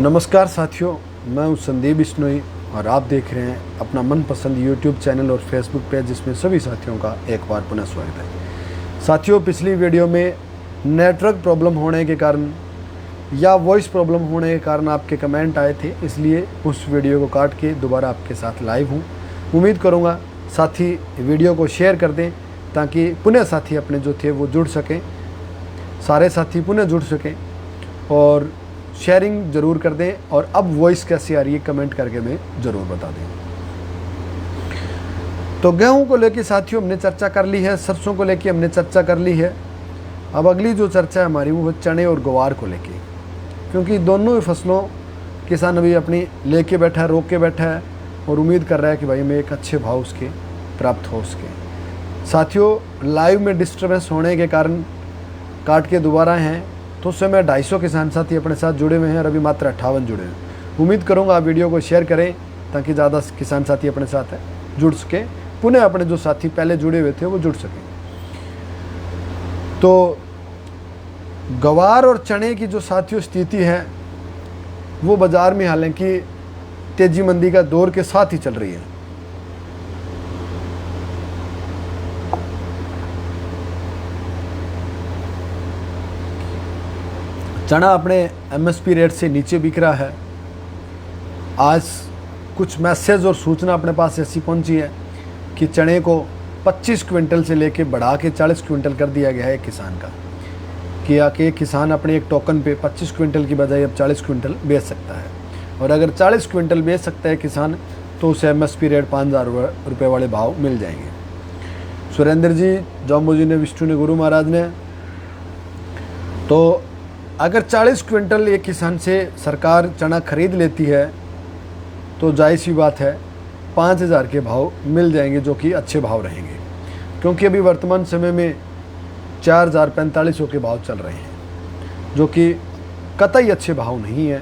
नमस्कार साथियों, मैं हूं संदीप बिश्नोई और आप देख रहे हैं अपना मनपसंद यूट्यूब चैनल और फेसबुक पेज, जिसमें सभी साथियों का एक बार पुनः स्वागत है। साथियों, पिछली वीडियो में नेटवर्क प्रॉब्लम होने के कारण या वॉइस प्रॉब्लम होने के कारण आपके कमेंट आए थे, इसलिए उस वीडियो को काट के दोबारा आपके साथ लाइव हूँ। उम्मीद करूँगा साथी वीडियो को शेयर कर दें ताकि पुनः साथी अपने जो थे वो जुड़ सकें, सारे साथी पुनः जुड़ सकें, और शेयरिंग ज़रूर कर दें। और अब वॉइस कैसी आ रही है कमेंट करके मैं ज़रूर बता दें। तो गेहूं को लेके साथियों हमने चर्चा कर ली है, सरसों को लेके हमने चर्चा कर ली है। अब अगली जो चर्चा है हमारी वो चने और ग्वार को लेके, क्योंकि दोनों ही फसलों किसान अभी अपनी लेके बैठा है, रोक के बैठा है और उम्मीद कर रहा है कि भाई मैं एक अच्छे भाव उसके प्राप्त हो उसके। साथियों, लाइव में डिस्टर्बेंस होने के कारण काट के दोबारा हैं, तो उस समय 250 किसान साथी अपने साथ जुड़े हुए हैं और अभी मात्र 58 जुड़े हैं। उम्मीद करूंगा आप वीडियो को शेयर करें ताकि ज़्यादा किसान साथी अपने साथ जुड़ सके, पुनः अपने जो साथी पहले जुड़े हुए थे वो जुड़ सकें। तो ग्वार और चने की जो साथियों स्थिति है वो बाज़ार में हालांकि तेजी मंदी का दौर के साथ ही चल रही है। चना अपने एमएसपी रेट से नीचे बिक रहा है। आज कुछ मैसेज और सूचना अपने पास ऐसी पहुंची है कि चने को 25 क्विंटल से लेके बढ़ा के 40 क्विंटल कर दिया गया है एक किसान का, कि आके एक अपने एक टोकन पे 25 क्विंटल की बजाय अब 40 क्विंटल बेच सकता है। और अगर 40 क्विंटल बेच सकता है किसान तो उसे एमएसपी रेट 5,000 रुपये वाले भाव मिल जाएंगे। सुरेंद्र जी, जम्बू जी ने, विष्णु ने, गुरु महाराज ने, तो अगर 40 क्विंटल एक किसान से सरकार चना खरीद लेती है तो जायज़ सी बात है 5,000 के भाव मिल जाएंगे, जो कि अच्छे भाव रहेंगे। क्योंकि अभी वर्तमान समय में 4,045 के भाव चल रहे हैं, जो कि कतई अच्छे भाव नहीं है।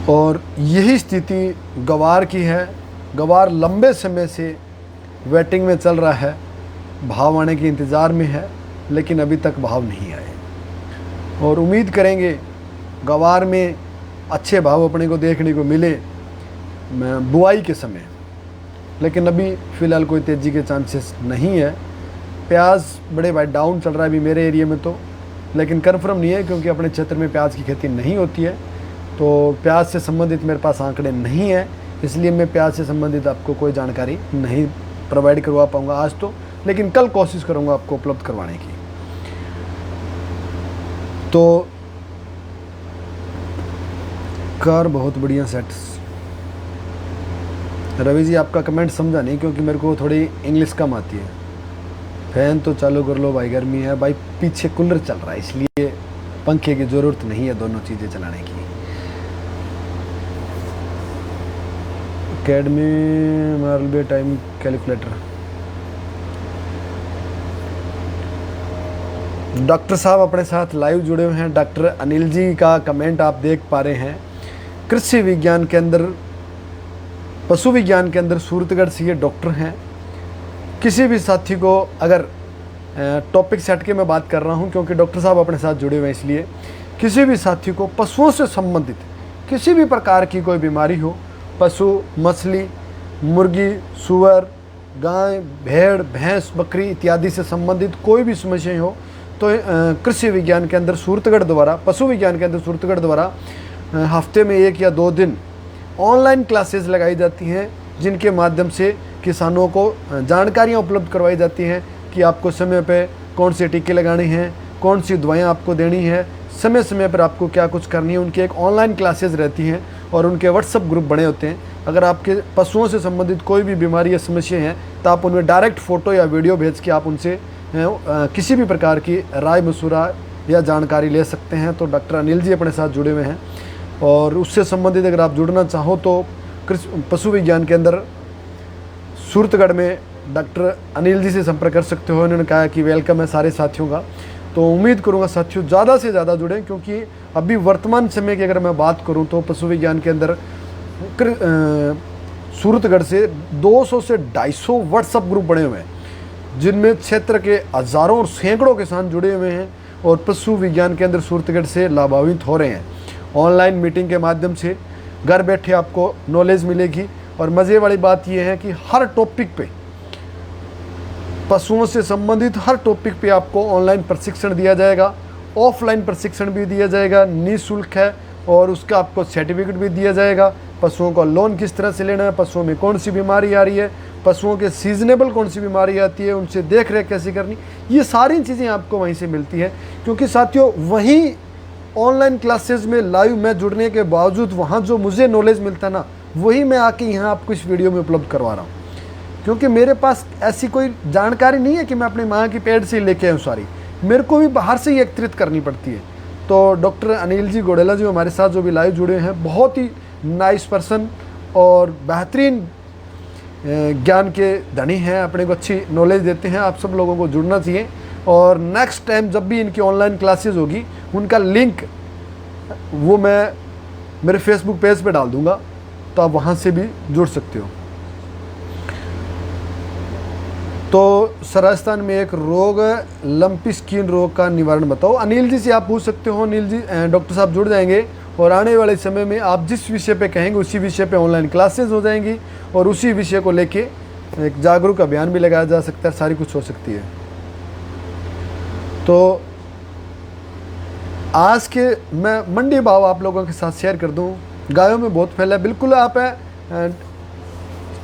और यही स्थिति ग्वार की है। ग्वार लंबे समय से वेटिंग में चल रहा है, भाव आने के इंतज़ार में है, लेकिन अभी तक भाव नहीं आए। और उम्मीद करेंगे ग्वार में अच्छे भाव अपने को देखने को मिले बुआई के समय, लेकिन अभी फ़िलहाल कोई तेज़ी के चांसेस नहीं है। प्याज बड़े भाई डाउन चल रहा है अभी मेरे एरिया में तो, लेकिन कन्फर्म नहीं है क्योंकि अपने क्षेत्र में प्याज की खेती नहीं होती है, तो प्याज से संबंधित मेरे पास आंकड़े नहीं है, इसलिए मैं प्याज से संबंधित आपको कोई जानकारी नहीं प्रोवाइड करवा पाऊँगा आज तो, लेकिन कल कोशिश करूँगा आपको उपलब्ध करवाने की। तो कार बहुत बढ़िया सेट। रवि जी, आपका कमेंट समझा नहीं क्योंकि मेरे को थोड़ी इंग्लिश कम आती है। फैन तो चालू कर लो भाई, गर्मी है भाई, पीछे कूलर चल रहा है इसलिए पंखे की ज़रूरत नहीं है दोनों चीज़ें चलाने की। अकेडमी मारलबे टाइम कैलकुलेटर। डॉक्टर साहब अपने साथ लाइव जुड़े हुए हैं। डॉक्टर अनिल जी का कमेंट आप देख पा रहे हैं। कृषि विज्ञान केंद्र, पशु विज्ञान केंद्र सूरतगढ़ से ये डॉक्टर हैं। किसी भी साथी को अगर टॉपिक सेट के मैं बात कर रहा हूं क्योंकि डॉक्टर साहब अपने साथ जुड़े हुए हैं, इसलिए किसी भी साथी को पशुओं से संबंधित किसी भी प्रकार की कोई बीमारी हो, पशु, मछली, मुर्गी, सुअर, गाय, भेड़, भैंस, बकरी इत्यादि से संबंधित कोई भी समस्या हो तो कृषि विज्ञान केंद्र सूरतगढ़ द्वारा, पशु विज्ञान केंद्र सूरतगढ़ द्वारा हफ्ते में 1 या 2 दिन ऑनलाइन क्लासेस लगाई जाती हैं, जिनके माध्यम से किसानों को जानकारियाँ उपलब्ध करवाई जाती हैं कि आपको समय पे कौन से टीके लगाने हैं, कौन सी दवाइयाँ आपको देनी है, समय समय पर आपको क्या कुछ करनी है। उनकी एक ऑनलाइन क्लासेस रहती हैं और उनके व्हाट्सअप ग्रुप बने होते हैं। अगर आपके पशुओं से संबंधित कोई भी बीमारी या समस्या है तो आप उनमें डायरेक्ट फ़ोटो या वीडियो भेज के आप उनसे किसी भी प्रकार की राय मशुरा या जानकारी ले सकते हैं। तो डॉक्टर अनिल जी अपने साथ जुड़े हुए हैं और उससे संबंधित अगर आप जुड़ना चाहो तो पशु विज्ञान केंद्र सूरतगढ़ में डॉक्टर अनिल जी से संपर्क कर सकते हो। उन्होंने कहा कि वेलकम है सारे साथियों का। तो उम्मीद करूंगा साथियों ज़्यादा से ज़्यादा जुड़ें, क्योंकि अभी वर्तमान समय की अगर मैं बात करूं तो पशु विज्ञान केंद्र सूरतगढ़ से 200 से 250 व्हाट्सअप ग्रुप बने हुए हैं, जिनमें क्षेत्र के हज़ारों और सैकड़ों किसान जुड़े हुए हैं और पशु विज्ञान केंद्र सूरतगढ़ से लाभान्वित हो रहे हैं। ऑनलाइन मीटिंग के माध्यम से घर बैठे आपको नॉलेज मिलेगी। और मज़े वाली बात यह है कि हर टॉपिक पे, पशुओं से संबंधित हर टॉपिक पे आपको ऑनलाइन प्रशिक्षण दिया जाएगा, ऑफलाइन प्रशिक्षण भी दिया जाएगा, निःशुल्क है, और उसका आपको सर्टिफिकेट भी दिया जाएगा। पशुओं का लोन किस तरह से लेना है, पशुओं में कौन सी बीमारी आ रही है, पशुओं के सीजनेबल कौन सी बीमारी आती है, उनसे देख रेख कैसे करनी, ये सारी चीज़ें आपको वहीं से मिलती है। क्योंकि साथियों, वहीं ऑनलाइन क्लासेस में लाइव में जुड़ने के बावजूद वहाँ जो मुझे नॉलेज मिलता है ना, वही मैं आके यहाँ आपको इस वीडियो में उपलब्ध करवा रहा हूँ। क्योंकि मेरे पास ऐसी कोई जानकारी नहीं है कि मैं अपनी माँ की पेट से ही लेके आऊँ सारी, मेरे को भी बाहर से ही एकत्रित करनी पड़ती है। तो डॉक्टर अनिल जी गोडेला जी हमारे साथ जो भी लाइव जुड़े हैं, बहुत ही नाइस पर्सन और बेहतरीन ज्ञान के धनी हैं, अपने को अच्छी नॉलेज देते हैं। आप सब लोगों को जुड़ना चाहिए। और नेक्स्ट टाइम जब भी इनकी ऑनलाइन क्लासेस होगी, उनका लिंक वो मैं मेरे फेसबुक पेज पे डाल दूंगा, तो आप वहाँ से भी जुड़ सकते हो। तो राजस्थान में एक रोग है, लंपी स्किन रोग का निवारण बताओ। अनिल जी से आप पूछ सकते हो। अनिल जी, डॉक्टर साहब जुड़ जाएंगे और आने वाले समय में आप जिस विषय पे कहेंगे उसी विषय पे ऑनलाइन क्लासेस हो जाएंगी, और उसी विषय को लेके एक जागरूक अभियान भी लगाया जा सकता है, सारी कुछ हो सकती है। तो आज के मैं मंडी भाव आप लोगों के साथ शेयर कर दूं। गायों में बहुत फैला है, बिल्कुल आप है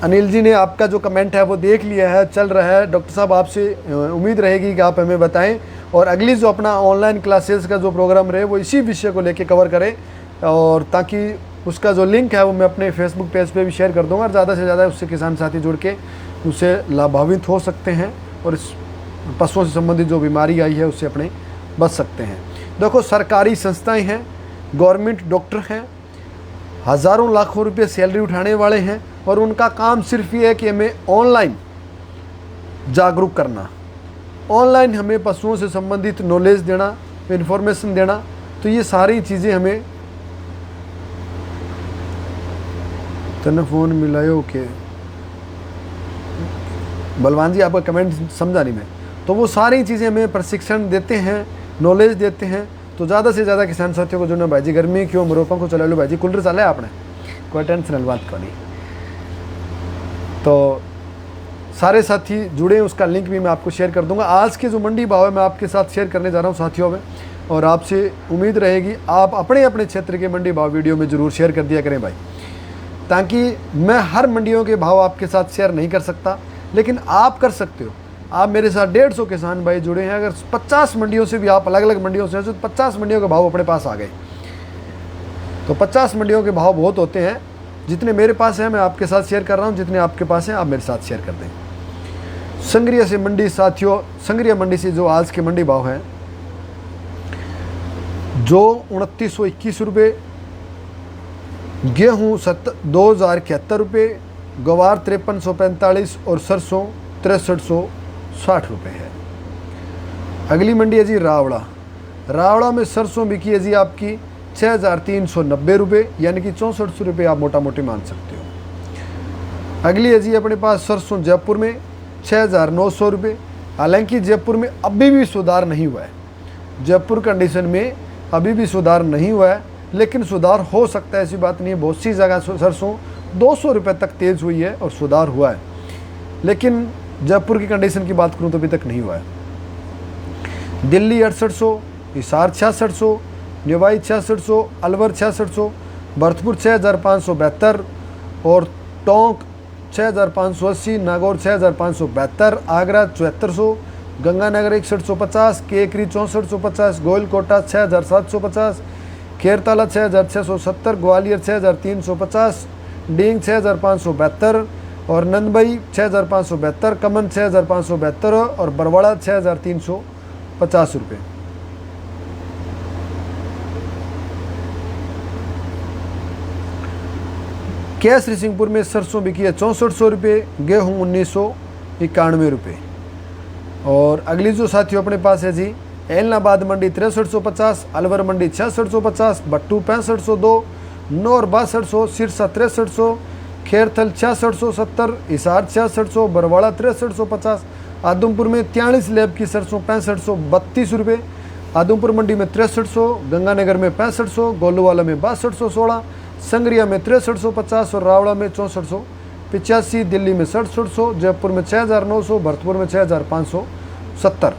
अनिल जी ने आपका जो कमेंट है वो देख लिया है, चल रहा है। डॉक्टर साहब आपसे उम्मीद रहेगी कि आप हमें बताएं, और अगली जो अपना ऑनलाइन क्लासेस का जो प्रोग्राम रहे वो इसी विषय को लेके कवर करें, और ताकि उसका जो लिंक है वो मैं अपने फेसबुक पेज पे भी शेयर कर दूंगा, और ज़्यादा से ज़्यादा उससे किसान साथी जुड़ के उससे लाभान्वित हो सकते हैं, और इस पशुओं से संबंधित जो बीमारी आई है उससे अपने बच सकते हैं। देखो, सरकारी संस्थाएँ हैं, गवर्नमेंट डॉक्टर हैं, हज़ारों लाखों रुपये सैलरी उठाने वाले हैं, और उनका काम सिर्फ ये है कि हमें ऑनलाइन जागरूक करना, ऑनलाइन हमें पशुओं से संबंधित नॉलेज देना, इन्फॉर्मेशन देना। तो ये सारी चीज़ें हमें तने फ़ोन मिलायो के बलवान जी, आपका कमेंट समझा नहीं मैं। तो वो सारी चीज़ें हमें प्रशिक्षण देते हैं, नॉलेज देते हैं। तो ज़्यादा से ज़्यादा किसान साथियों को जुड़ना। भाई जी गर्मी क्यों मरोपा को चला लो, भाई जी कूलर चला है आपने, कोई टेंशन वाली बात को नहीं। तो सारे साथी जुड़े, उसका लिंक भी मैं आपको शेयर कर दूंगा। आज के जो मंडी भाव है मैं आपके साथ शेयर करने जा रहा हूं साथियों में, और आपसे उम्मीद रहेगी आप अपने अपने क्षेत्र के मंडी भाव वीडियो में ज़रूर शेयर कर दिया करें भाई, ताकि मैं हर मंडियों के भाव आपके साथ शेयर नहीं कर सकता, लेकिन आप कर सकते हो। आप मेरे साथ 150 किसान भाई जुड़े हैं, अगर 50 मंडियों से भी आप अलग अलग मंडियों से, तो 50 मंडियों के भाव अपने पास आ गए। तो 50 मंडियों के भाव बहुत होते हैं, जितने मेरे पास हैं मैं आपके साथ शेयर कर रहा हूं, जितने आपके पास हैं आप मेरे साथ शेयर कर दें। संग्रिया से मंडी साथियों, संग्रिया मंडी से जो आज के मंडी भाव हैं, जो 2921 रुपये, गेहूँ 2071 रुपये, गवार 5345 और सरसों 6360 रुपये है। अगली मंडी है जी रावड़ा। रावड़ा में सरसों बिकी है जी आपकी 6390 रुपये, यानी कि 6400 रुपये आप मोटा मोटी मान सकते हो। अगली है जी अपने पास सरसों जयपुर में 6900 रुपये। हालांकि जयपुर में अभी भी सुधार नहीं हुआ है, जयपुर कंडीशन में अभी भी सुधार नहीं हुआ है, लेकिन सुधार हो सकता है, ऐसी बात नहीं है। बहुत सी जगह सरसों 200 रुपये तक तेज़ हुई है और सुधार हुआ है, लेकिन जयपुर की कंडीशन की बात करूं तो अभी तक नहीं हुआ है। दिल्ली 6800, हिसार 6600, निवाई 6600, अलवर 6600, भरतपुर 6572 और टोंक 6580, नागौर 6572, आगरा 7400, गंगानगर 6150, केकरी 6450, गोयलकोटा 6750, खेरताला 6670, ग्वालियर 6350, डींग 6572 और नंदबई 6572, कमन 6572 और बरवाड़ा 6350 रुपये। केसरी सिंहपुर में सरसों बिकी है 6400 रुपये, गेहूँ 1991 रुपये। और अगली जो साथियों अपने पास है जी, एलनाबाद मंडी 6350, अलवर मंडी 6650, भट्टू 6502, नौर 6200, सिरसा 6300, खेरथल 6670, हिसार 6600, बरवाड़ा 6350, आदमपुर में 43 लैब की सरसों 6532 रुपये, आदमपुर मंडी में 6300, गंगानगर में 6500, गोलूवाला में 6216, संगरिया में 6350 और रावड़ा में 6485, दिल्ली में 6700, जयपुर में 6900, भरतपुर में 6570।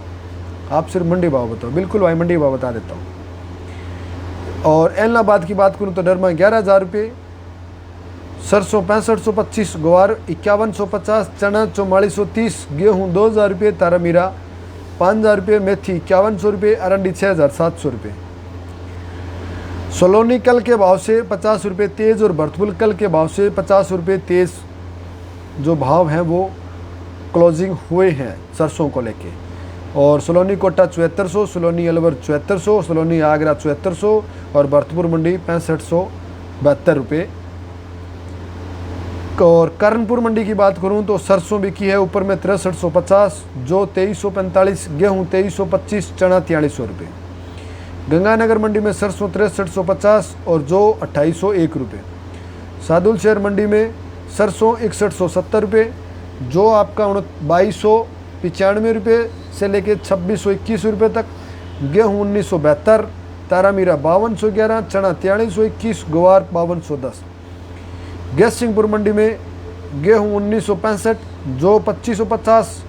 आप सिर्फ मंडी भाव बताओ। बिल्कुल भाई मंडी भाव बता देता हूँ। और एलनाबाद की बात करूँ तो डरमा 11,000 रुपये, सरसों 6525, ग्वार 5150, चना 4430, गेहूँ 2000 रुपये, तारामीरा 5000 रुपये, मेथी 5100 रुपये, अरंडी 6700 रुपये। सोलोनी कल के भाव से 50 रुपये तेज़ और भरतपुर कल के भाव से 50 रुपये तेज़ जो भाव हैं वो क्लोजिंग हुए हैं सरसों को लेके। और सोलोनी कोटा 7400, सोलोनी अलवर 7400, सोलोनी आगरा 7400 और भरतपुर मंडी 6572 रुपये। और कर्णपुर मंडी की बात करूं तो सरसों बिकी है ऊपर में 6350, जो 2345, गेहूं 2325, चना 4300 रुपये। गंगानगर मंडी में सरसों 6350 और जो 2801 रुपये। सादुल शहर मंडी में सरसों 6170 रुपये, जो आपका 2295 रुपये से लेके 2621 रुपये तक, गेहूँ 1972, तारामीरा 5211, चना 4321, ग्वार 5210। गैसिंगपुर मंडी में गेहूँ 1965, जो 2550,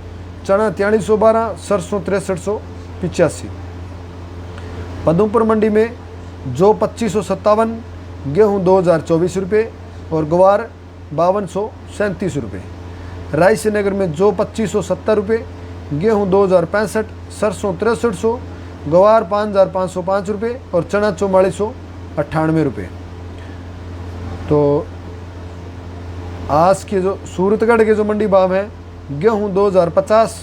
चना 4312, सरसों 6385। पदमपुर मंडी में जो 2557, गेहूँ 2024 रुपये और ग्वार 5237 रुपये। रायसीनगर में जो 2570 रुपये, गेहूँ 2065, सरसों 6300, ग्वार 5505 रुपये और चना 4498 रुपये। तो आज के जो सूरतगढ़ के जो मंडी भाव हैं, गेहूँ 2050,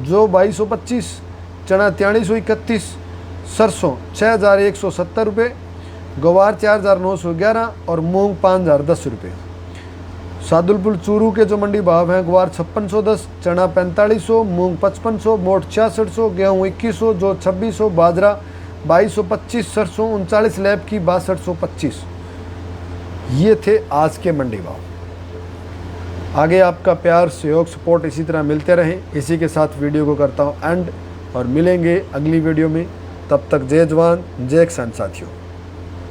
जो 2225, चना 4331, सरसों 6170 रुपये, ग्वार 4911 और मूंग 5010 रुपये। सादुलपुर चूरू के जो मंडी भाव हैं, ग्वार 5610, चना 4500, मूंग 5500, मोट 6600, गेहूँ 2100, जो 2600, बाजरा 2225, सरसों 39 लैब की 6225। ये थे आज के मंडी भाव। आगे आपका प्यार, सहयोग, सपोर्ट इसी तरह मिलते रहें। इसी के साथ वीडियो को करता हूँ एंड और मिलेंगे अगली वीडियो में। तब तक जय जवान जय किसान साथियों।